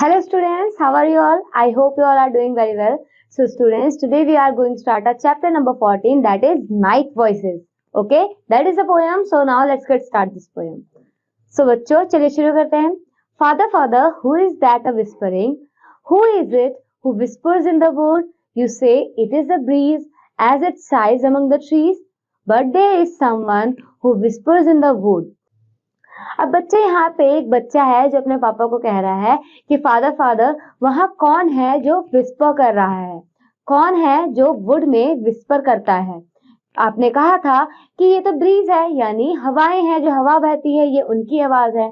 Hello students, how are you all? I hope you all are doing very well. So students, today we are going to start our chapter number 14, that is Night Voices. Okay, that is the poem. So now let's get start this poem. So बच्चों चलिए शुरू करते हैं. Father, father, who is that a whispering? Who is it who whispers in the wood? You say it is the breeze as it sighs among the trees. But there is someone who whispers in the wood. अब बच्चे यहाँ पे एक बच्चा है जो अपने पापा को कह रहा है कि फादर फादर वहां कौन है जो विस्पर कर रहा है, कौन है जो वुड में विस्पर करता है. आपने कहा था कि ये तो ब्रीज है, यानी हवाएं हैं, जो हवा बहती है ये उनकी आवाज है.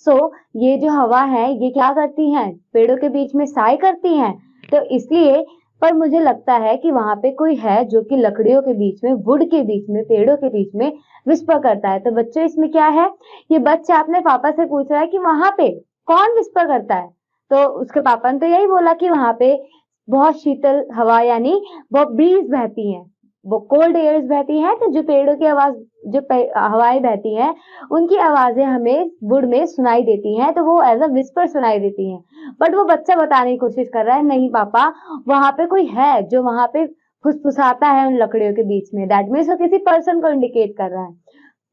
सो ये जो हवा है ये क्या करती हैं, पेड़ों के बीच में साय करती हैं. तो इसलिए पर मुझे लगता है कि वहां पे कोई है जो कि लकड़ियों के बीच में, वुड के बीच में, पेड़ों के बीच में विस्पर करता है. तो बच्चों इसमें क्या है, ये बच्चा अपने पापा से पूछ रहा है कि वहां पे कौन विस्पर करता है. तो उसके पापा ने तो यही बोला कि वहां पे बहुत शीतल हवा यानी बहुत ब्रीज बहती है, वो कोल्ड एयर्स बहती है. तो जो पेड़ों की आवाज, जो हवाएं बहती हैं उनकी आवाजें हमें वुड में सुनाई देती हैं, तो वो एज अ विस्पर सुनाई देती हैं. बट वो बच्चा बताने की कोशिश कर रहा है, नहीं पापा वहां पे कोई है जो वहां पे फुसफुसाता है उन लकड़ियों के बीच में. दैट मीन्स वो किसी पर्सन को इंडिकेट कर रहा है.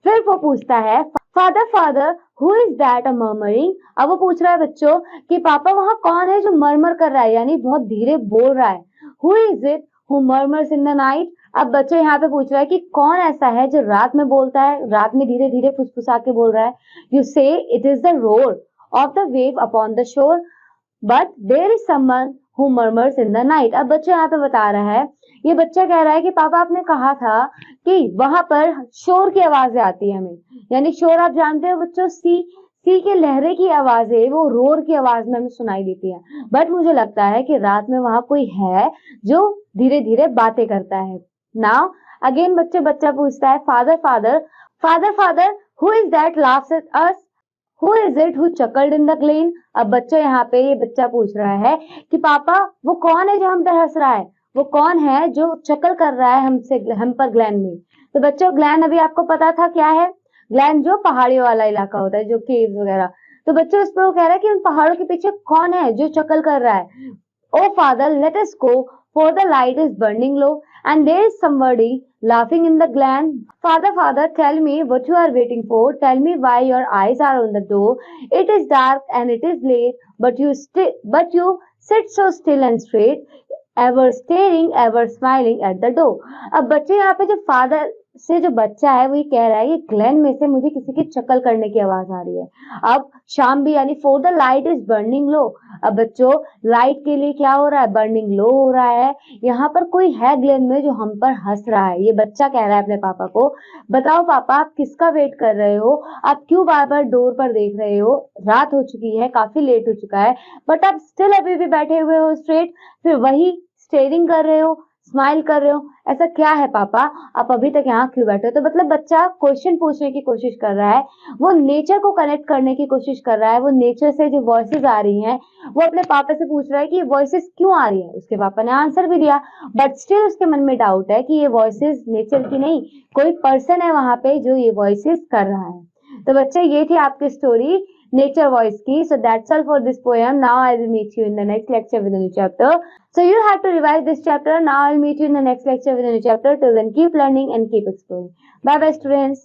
फिर वो पूछता है father father who is that a murmuring. अब वो पूछ रहा है बच्चों कि पापा वहां कौन है जो मरमर कर रहा है, यानी बहुत धीरे बोल रहा है. Who is it who murmurs in the night. अब बच्चे यहाँ पे पूछ रहा है कि कौन ऐसा है जो रात में बोलता है, रात में धीरे धीरे फुसफुसा के बोल रहा है. You say it is the roar of the wave upon the shore, but there is someone who murmurs in the night. अब बच्चा यहाँ पे बता रहा है, ये बच्चा कह रहा है कि पापा आपने कहा था कि वहां पर शोर की आवाजें आती है हमें, यानी शोर आप जानते हो बच्चों, सी के लहरे की आवाजें वो रोर की आवाज में हमें सुनाई देती है. बट मुझे लगता है कि रात में वहां कोई है जो धीरे धीरे बातें करता है. नाउ अगेन बच्चा पूछता है father father father father who is that laughs at us. Who is it who chuckled in the glen? अब बच्चा यहाँ पे ये बच्चा पूछ रहा है कि पापा वो कौन है जो हम पर हंस रहा है, वो कौन है जो चकल कर रहा है हमसे, हम पर ग्लैन में. तो बच्चों ग्लैन अभी आपको पता था क्या है, ग्लैन जो पहाड़ियों वाला इलाका होता है, जो केव्स वगैरह. तो बच्चों इस पर वो कह रहा है कि उन पहाड़ों के पीछे कौन है जो चकल कर रहा है. Oh father let us go for the light is burning low and there is somebody laughing in the glen. Father, father, tell me what you are waiting for. Tell me why your eyes are on the door. It is dark and it is late, but you sit so still and straight, ever staring, ever smiling at the door. अब बच्चे यहाँ पे जो father से जो बच्चा है वो ये कह रहा है कि ग्लेन में से मुझे किसी की चक्कर करने की आवाज आ रही है. अब शाम भी, यानी for the light is burning low. अब बच्चों लाइट के लिए क्या हो रहा है, बर्निंग लो हो रहा है. यहाँ पर कोई है ग्लेन में जो हम पर हंस रहा है. ये बच्चा कह रहा है अपने पापा को, बताओ पापा आप किसका वेट कर रहे हो, आप क्यों बार बार डोर पर देख रहे हो, रात हो चुकी है, काफी लेट हो चुका है, बट आप स्टिल अभी भी बैठे हुए हो स्ट्रेट, फिर वही स्टेरिंग कर रहे हो, स्माइल कर रहे हो. ऐसा क्या है पापा, आप अभी तक यहाँ क्यों बैठे हो. तो मतलब बच्चा क्वेश्चन पूछने की कोशिश कर रहा है, वो नेचर को कनेक्ट करने की कोशिश कर रहा है. वो नेचर से जो वॉइसेस आ रही हैं वो अपने पापा से पूछ रहा है कि ये वॉइसेस क्यों आ रही है. उसके पापा ने आंसर भी दिया, बट स्टिल उसके मन में डाउट है कि ये वॉइसेस नेचर की नहीं, कोई पर्सन है वहां पे जो ये वॉइसेस कर रहा है. तो बच्चे ये थी आपकी स्टोरी नेचर वॉइस की. So that's all for this poem. Now I will meet you in the next lecture with a new chapter. So you have to revise this chapter. Now I'll meet you in the next lecture with a new chapter. Till then keep learning and keep exploring. Bye bye students.